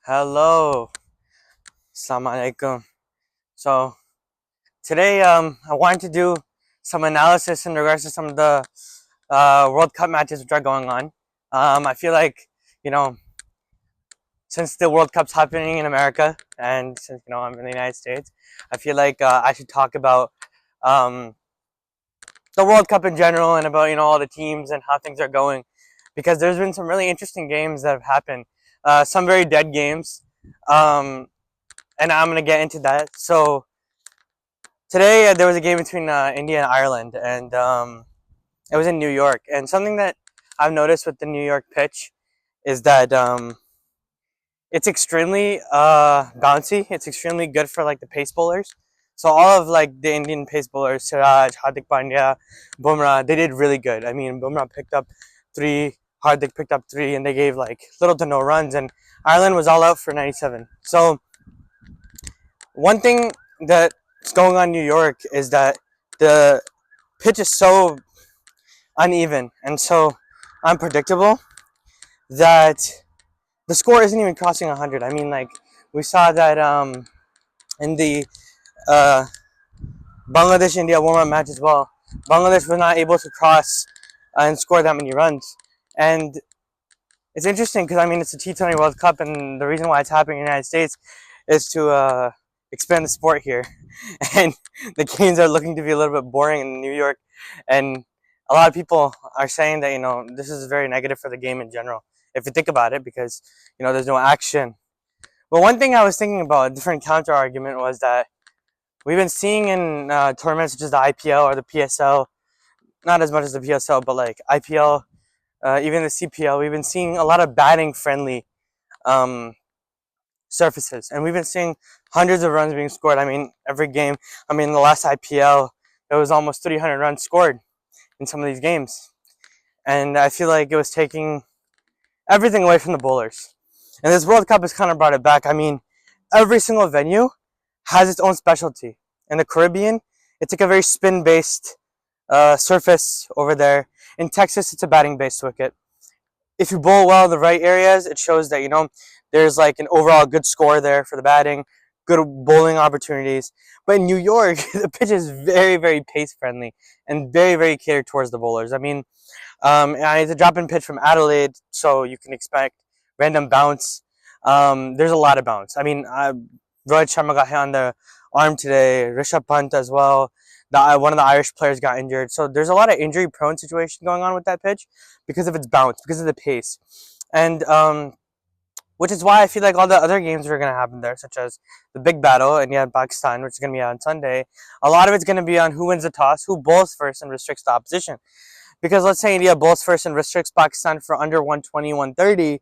Hello, Assalamu alaikum. So today, I wanted to do some analysis in regards to some of the World Cup matches which are going on. I feel like you know since the World Cup's happening in America, and since I'm in the United States, I feel like I should talk about um, the World Cup in general and about all the teams and how things are going, because there's been some really interesting games that have happened. Some very dead games, um, and I'm gonna get into that. So today there was a game between India and Ireland, and it was in New York. And something that I've noticed with the New York pitch is that it's extremely bouncy. It's extremely good for like the pace bowlers. So all of like the Indian pace bowlers, Siraj, Hardik Pandya, Bumrah, they did really good. I mean, Bumrah picked up three, Hardik picked up three, and they gave like little to no runs. And Ireland was all out for 97. So one thing that's going on in New York is that the pitch is so uneven and so unpredictable that the score isn't even crossing 100. I mean, like, we saw that in the uh, Bangladesh India warm up match as well. Bangladesh was not able to cross and score that many runs. And it's interesting because, I mean, it's a T20 World Cup, and the reason why it's happening in the United States is to expand the sport here. And the games are looking to be a little bit boring in New York. And a lot of people are saying that, this is very negative for the game in general, if you think about it, because, there's no action. But one thing I was thinking about, a different counter argument, was that we've been seeing in tournaments such as the IPL or the PSL, not as much as the PSL, but like IPL, even the CPL, we've been seeing a lot of batting friendly um, surfaces, and we've been seeing hundreds of runs being scored. I mean, every game. I mean, the last IPL, there was almost 300 runs scored in some of these games, and I feel like it was taking everything away from the bowlers. And this World Cup has kind of brought it back. I mean, every single venue has its own specialty. In the Caribbean, it's like a very spin-based surface over there. In Texas, it's a batting-based wicket. If you bowl well in the right areas, it shows that there's like an overall good score there for the batting, good bowling opportunities. But in New York, the pitch is very, very pace friendly and very, very catered towards the bowlers. I mean, it's a drop-in pitch from Adelaide, so you can expect random bounce. There's a lot of bounce. I mean, Rohit Sharma got hit on the arm today. Rishabh Pant as well. One of the Irish players got injured. So there's a lot of injury-prone situation going on with that pitch because of its bounce, because of the pace, and which is why I feel like all the other games are going to happen there, such as the big battle India and Pakistan, which is going to be on Sunday. A lot of it's going to be on who wins the toss, who bowls first, and restricts the opposition. Because let's say India bowls first and restricts Pakistan for under 120, 130,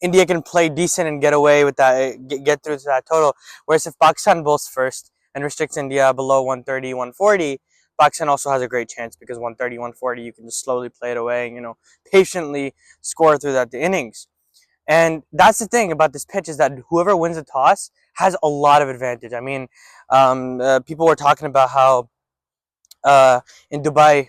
India can play decent and get away with that, get through to that total. Whereas if Pakistan bowls first and restricts India below 130, 140, Pakistan also has a great chance, because 130, 140, you can just slowly play it away and, patiently score through that the innings. And that's the thing about this pitch, is that whoever wins the toss has a lot of advantage. I mean, people were talking about how in Dubai,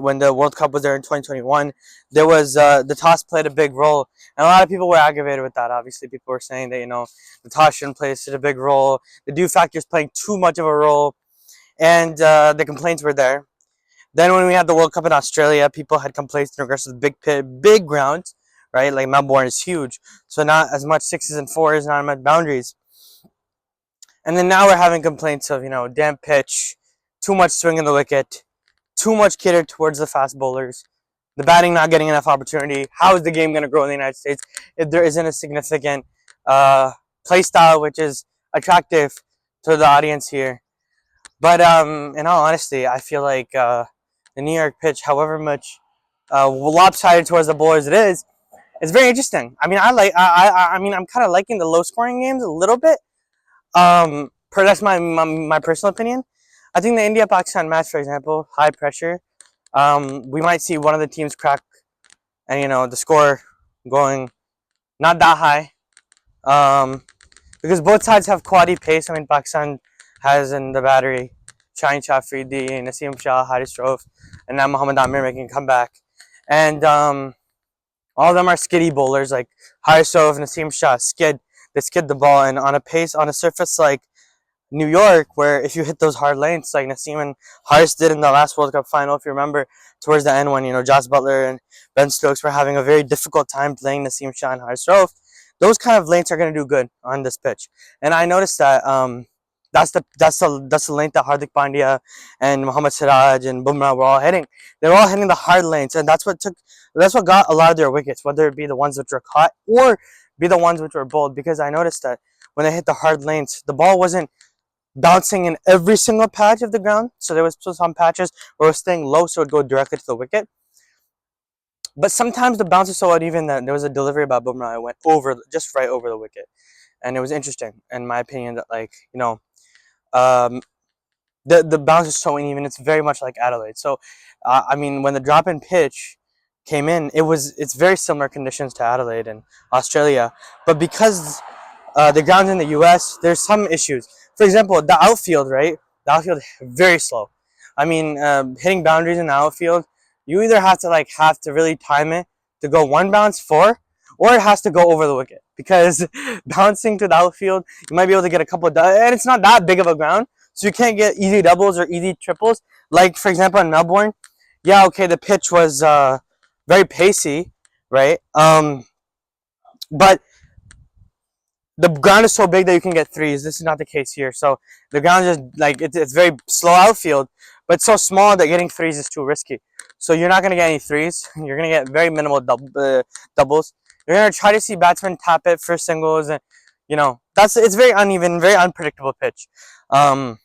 when the World Cup was there in 2021, there was the toss played a big role, and a lot of people were aggravated with that. Obviously, people were saying that the toss shouldn't play such a big role. The dew factor is playing too much of a role, and the complaints were there. Then when we had the World Cup in Australia, people had complaints in regards to the big pit, big grounds, right? Like Melbourne is huge, so not as much sixes and fours, not as much boundaries. And then now we're having complaints of damp pitch, too much swing in the wicket, too much catered towards the fast bowlers, the batting not getting enough opportunity. How is the game going to grow in the United States if there isn't a significant play style which is attractive to the audience here? But in all honesty, I feel like the New York pitch, however much lopsided towards the bowlers it is, it's very interesting. I mean, I'm kind of liking the low scoring games a little bit. That's my personal opinion. I think the India Pakistan match, for example, high pressure. We might see one of the teams crack, and the score going not that high. Because both sides have quality pace. I mean, Pakistan has in the battery Shaheen Shah Afridi, Naseem Shah, Haris Rauf, and now Muhammad Amir making a comeback. And all of them are skiddy bowlers, like Haris Rauf, Naseem Shah, skid. they skid the ball, and on a surface like New York, where if you hit those hard lanes like Nassim and Harris did in the last World Cup final, if you remember, towards the end when Josh Butler and Ben Stokes were having a very difficult time playing Nassim Shah and Harris Rofe, those kind of lanes are going to do good on this pitch. And I noticed that that's the lane that Hardik Pandya and Mohammad Siraj and Bumrah were all hitting. They're all hitting the hard lanes, and that's what got a lot of their wickets, whether it be the ones which were caught or be the ones which were bowled. Because I noticed that when they hit the hard lanes, the ball wasn't bouncing in every single patch of the ground. So there was some patches where it was staying low, so it would go directly to the wicket. But sometimes the bounce is so uneven that there was a delivery by Bumrah. It went over, just right over the wicket, and it was interesting, in my opinion, that um, the bounce is so uneven. It's very much like Adelaide. So, I mean, when the drop in pitch came in, it's very similar conditions to Adelaide and Australia, but because the grounds in the U.S., there's some issues. For example, the outfield, right? The outfield very slow. I mean, hitting boundaries in the outfield, you either have to really time it to go one bounce four, or it has to go over the wicket. Because bouncing to the outfield, you might be able to get a couple of, and it's not that big of a ground, so you can't get easy doubles or easy triples. Like for example in Melbourne, yeah, okay, the pitch was very pacey, right? But the ground is so big that you can get threes. This is not the case here. So the ground is just like it's very slow outfield, but it's so small that getting threes is too risky. So you're not gonna get any threes. You're gonna get very minimal doubles. You're gonna try to see batsmen tap it for singles, and it's very uneven, very unpredictable pitch. Um,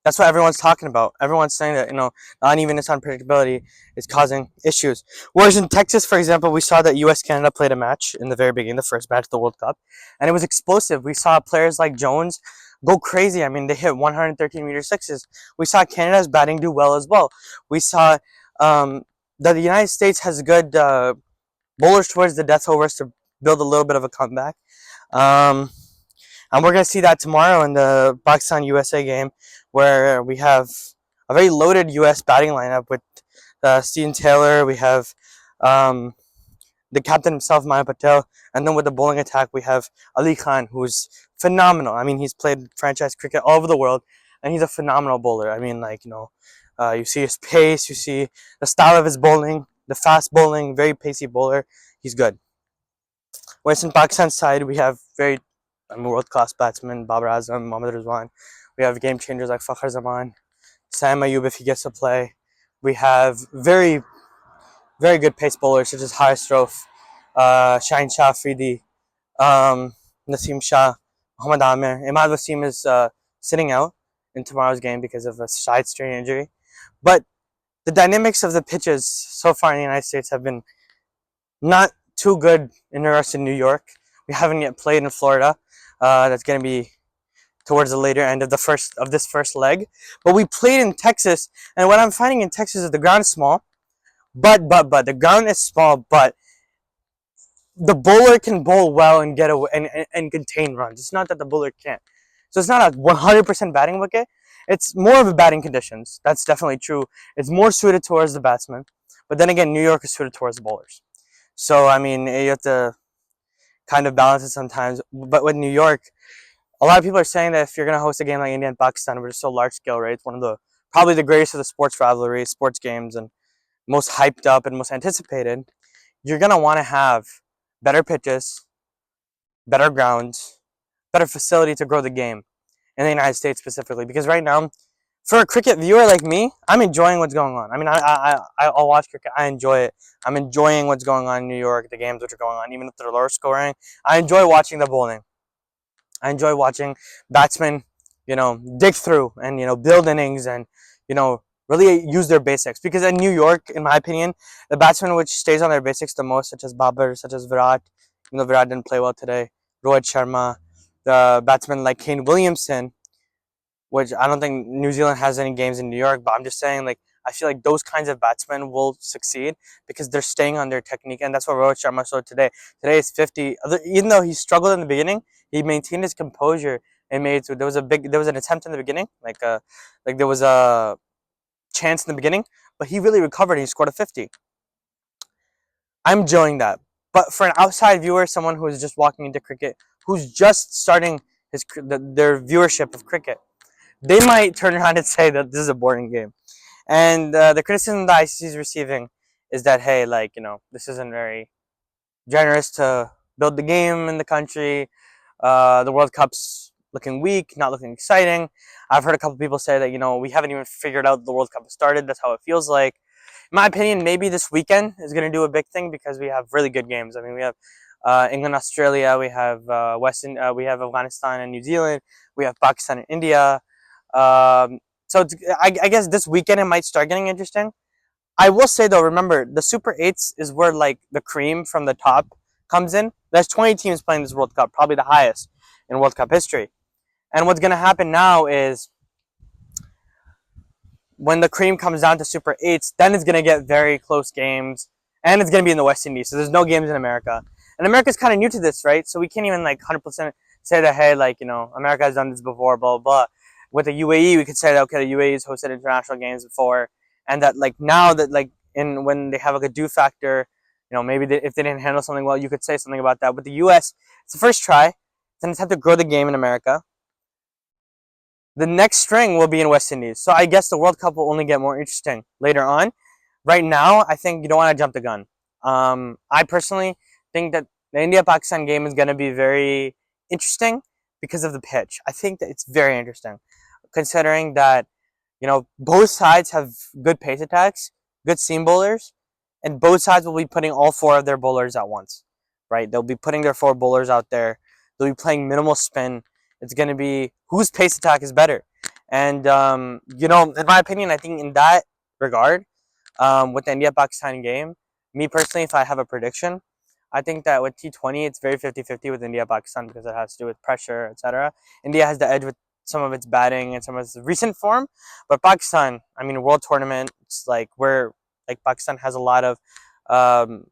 that's what everyone's talking about. Everyone's saying that the unevenness, unpredictability is causing issues. Whereas in Texas, for example, we saw that U.S. Canada played a match in the very beginning, the first match of the World Cup, and it was explosive. We saw players like Jones go crazy. I mean, they hit 113-meter sixes. We saw Canada's batting do well as well. We saw that the United States has good bowlers towards the death overs to build a little bit of a comeback. Um, and we're going to see that tomorrow in the Pakistan USA game, where we have a very loaded US batting lineup with Steven Taylor. We have um, the captain himself, Maya Patel. And then with the bowling attack, we have Ali Khan, who's phenomenal. I mean, he's played franchise cricket all over the world, and he's a phenomenal bowler. I mean, you see his pace, you see the style of his bowling, the fast bowling, very pacey bowler. He's good. Whereas in Pakistan's side, we have world-class batsmen, Babar Azam, Mohammad Rizwan. We have game changers like Fakhar Zaman, Sam Ayub if he gets to play. We have very, very good pace bowlers such as Harris Rofe, Shaheen Shah Afridi, Naseem Shah, Muhammad Amir. Imad Wasim is sitting out in tomorrow's game because of a side strain injury. But the dynamics of the pitches so far in the United States have been not too good in regards to New York. We haven't yet played in Florida. That's going to be towards the later end of this first leg. But we played in Texas, and what I'm finding in Texas is the ground is small, but the ground is small, but the bowler can bowl well and get away and contain runs. It's not that the bowler can't. So it's not a 100% batting wicket. It's more of a batting conditions. That's definitely true. It's more suited towards the batsman. But then again, New York is suited towards the bowlers. So I mean, you have to kind of balance it sometimes. But with New York, a lot of people are saying that if you're going to host a game like India and Pakistan, which is so large scale, right? It's one of the probably the greatest of the sports rivalries, sports games, and most hyped up and most anticipated. You're going to want to have better pitches, better grounds, better facility to grow the game in the United States specifically. Because right now, for a cricket viewer like me, I'm enjoying what's going on. I mean, I'll watch cricket. I enjoy it. I'm enjoying what's going on in New York, the games which are going on, even if they're lower scoring. I enjoy watching the bowling. I enjoy watching batsmen, dig through and, build innings and, really use their basics. Because in New York, in my opinion, the batsman which stays on their basics the most, such as Babar, such as Virat, Virat didn't play well today, Rohit Sharma, the batsmen like Kane Williamson, which I don't think New Zealand has any games in New York, but I'm just saying, I feel like those kinds of batsmen will succeed because they're staying on their technique, and that's what Rohit Sharma showed today. Today is 50. Even though he struggled in the beginning, he maintained his composure and made it. So there was an attempt in the beginning, there was a chance in the beginning, but he really recovered and he scored a 50. I'm enjoying that. But for an outside viewer, someone who is just walking into cricket, who's just starting their viewership of cricket, they might turn around and say that this is a boring game. And the criticism that ICC is receiving is that, hey, like, this isn't very generous to build the game in the country. The World Cup's looking weak, not looking exciting. I've heard a couple people say that, we haven't even figured out the World Cup has started. That's how it feels like. In my opinion, maybe this weekend is going to do a big thing because we have really good games. I mean, we have England, Australia, we have we have Afghanistan and New Zealand, we have Pakistan and India. So I guess this weekend it might start getting interesting. I will say though, remember the Super Eights is where like the cream from the top comes in. There's 20 teams playing this World Cup, probably the highest in World Cup history. And what's gonna happen now is when the cream comes down to Super Eights, then it's gonna get very close games, and it's gonna be in the West Indies, so there's no games in America. And America's kind of new to this, right? So we can't even like 100% say that, hey, like, America has done this before, blah blah blah. With the UAE, we could say that, okay, the UAE has hosted international games before, and that like now that like in when they have like a do factor, maybe if they didn't handle something well, you could say something about that. With the US, it's the first try, then it's have to grow the game in America. The next string will be in West Indies. So I guess the World Cup will only get more interesting later on. Right now, I think you don't want to jump the gun. I personally think that the India-Pakistan game is going to be very interesting because of the pitch. I think that it's very interesting, considering that, both sides have good pace attacks, good seam bowlers, and both sides will be putting all four of their bowlers at once, right? They'll be putting their four bowlers out there. They'll be playing minimal spin. It's going to be whose pace attack is better. And, in my opinion, I think in that regard, with the India-Pakistan game, me personally, if I have a prediction, I think that with T20, it's very 50-50 with India-Pakistan because it has to do with pressure, etc. India has the edge with some of its batting and some of its recent form. But Pakistan, I mean, world tournament, it's like where like Pakistan has a lot of um,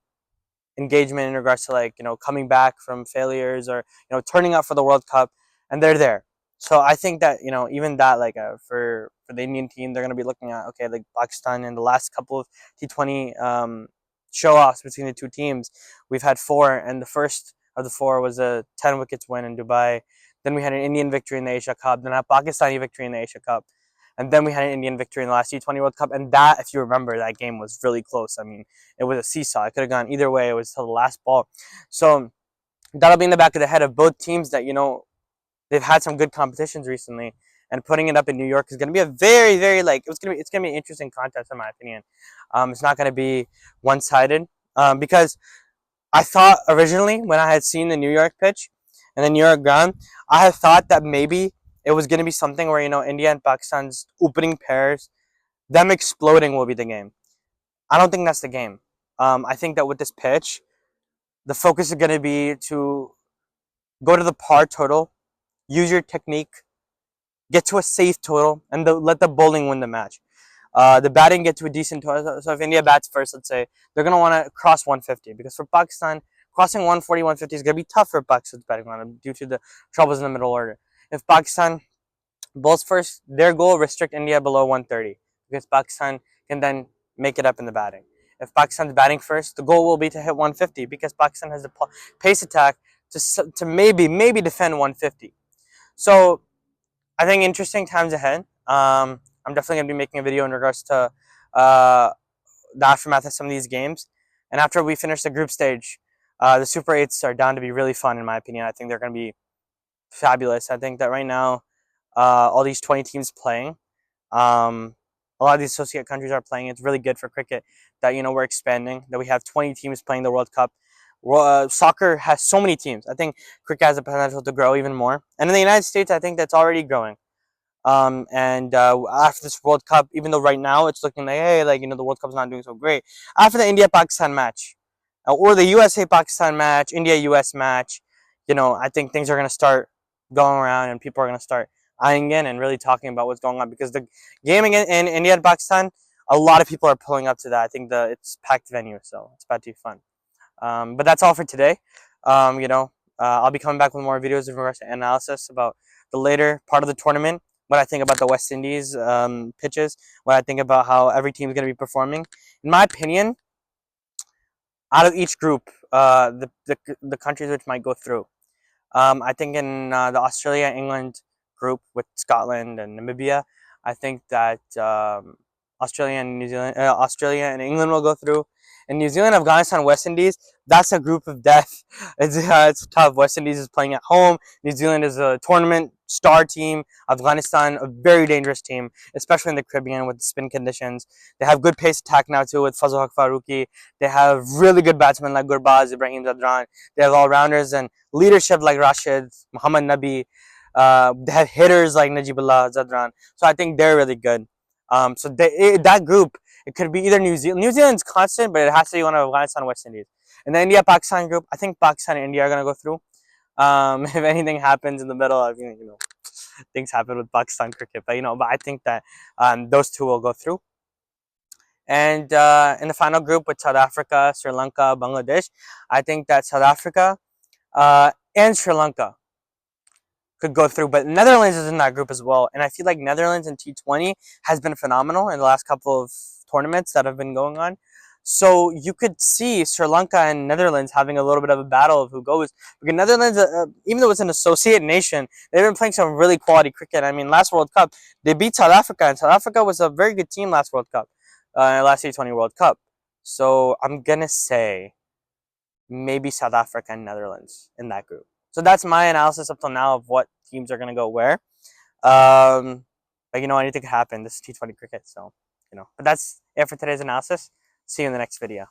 engagement in regards to like coming back from failures or turning up for the World Cup, and they're there. So I think that even that like for the Indian team, they're gonna be looking at, okay, like Pakistan in the last couple of T20 show offs between the two teams, we've had four, and the first of the four was a 10 wickets win in Dubai. Then we had an Indian victory in the Asia Cup, then a Pakistani victory in the Asia Cup. And then we had an Indian victory in the last T20 World Cup. And that, if you remember, that game was really close. I mean, it was a seesaw. It could have gone either way. It was till the last ball. So that'll be in the back of the head of both teams that, they've had some good competitions recently. And putting it up in New York is going to be a very, very, like, it's going to be an interesting contest, in my opinion. It's not going to be one-sided. Because I thought originally, when I had seen the New York pitch and the New York ground, I had thought that maybe it was going to be something where, India and Pakistan's opening pairs, them exploding will be the game. I don't think that's the game. I think that with this pitch, the focus is going to be to go to the par total, use your technique, get to a safe total, and let the bowling win the match. The batting get to a decent total. So if India bats first, let's say, they're going to want to cross 150. Because for Pakistan, crossing 140, 150 is going to be tough for Pakistan's batting lineup due to the troubles in the middle order. If Pakistan bowls first, their goal restrict India below 130 because Pakistan can then make it up in the batting. If Pakistan's batting first, the goal will be to hit 150 because Pakistan has the pace attack to maybe defend 150. So I think interesting times ahead. I'm definitely going to be making a video in regards to the aftermath of some of these games. And after we finish the group stage, the Super 8s are down to be really fun, in my opinion. I think they're going to be fabulous. I think that right now, all these 20 teams playing, a lot of these associate countries are playing. It's really good for cricket that we're expanding, that we have 20 teams playing the World Cup. Soccer has so many teams. I think cricket has the potential to grow even more. And in the United States, I think that's already growing. And after this World Cup, even though right now it's looking like, hey, like, the World Cup's not doing so great. After the India-Pakistan match, or the USA-Pakistan match, India-US match, I think things are going to start going around and people are going to start eyeing in and really talking about what's going on. Because the game again in India and Pakistan, a lot of people are pulling up to that. I think it's packed venue, so it's about to be fun. But that's all for today. I'll be coming back with more videos in regards to analysis about the later part of the tournament, what I think about the West Indies pitches, what I think about how every team is going to be performing. In my opinion, out of each group, the countries which might go through. I think in the Australia England group with Scotland and Namibia, I think that Australia and New Zealand, Australia and England will go through. And New Zealand, Afghanistan, West Indies, that's a group of death. It's tough. West Indies is playing at home. New Zealand is a tournament star team. Afghanistan, a very dangerous team, especially in the Caribbean with the spin conditions. They have good pace attack now too with Fazal Haq Faruqi. They have really good batsmen like Gurbaz, Ibrahim Zadran. They have all rounders and leadership like Rashid, Muhammad Nabi. They have hitters like Najibullah Zadran. So I think they're really good. That group, it could be either New Zealand. New Zealand's constant, but it has to be one of Afghanistan, West Indies. And the India-Pakistan group, I think Pakistan and India are going to go through. If anything happens in the middle, I mean, things happen with Pakistan cricket, but I think that those two will go through. And in the final group with South Africa, Sri Lanka, Bangladesh, I think that South Africa and Sri Lanka could go through, but Netherlands is in that group as well. And I feel like Netherlands in T20 has been phenomenal in the last couple of tournaments that have been going on. So you could see Sri Lanka and Netherlands having a little bit of a battle of who goes. Because Netherlands, even though it's an associate nation, they've been playing some really quality cricket. I mean, last World Cup, they beat South Africa, and South Africa was a very good team last World Cup, last T20 World Cup. So I'm going to say maybe South Africa and Netherlands in that group. So that's my analysis up till now of what teams are going to go where. But anything could happen. This is T20 cricket, so but that's it for today's analysis. See you in the next video.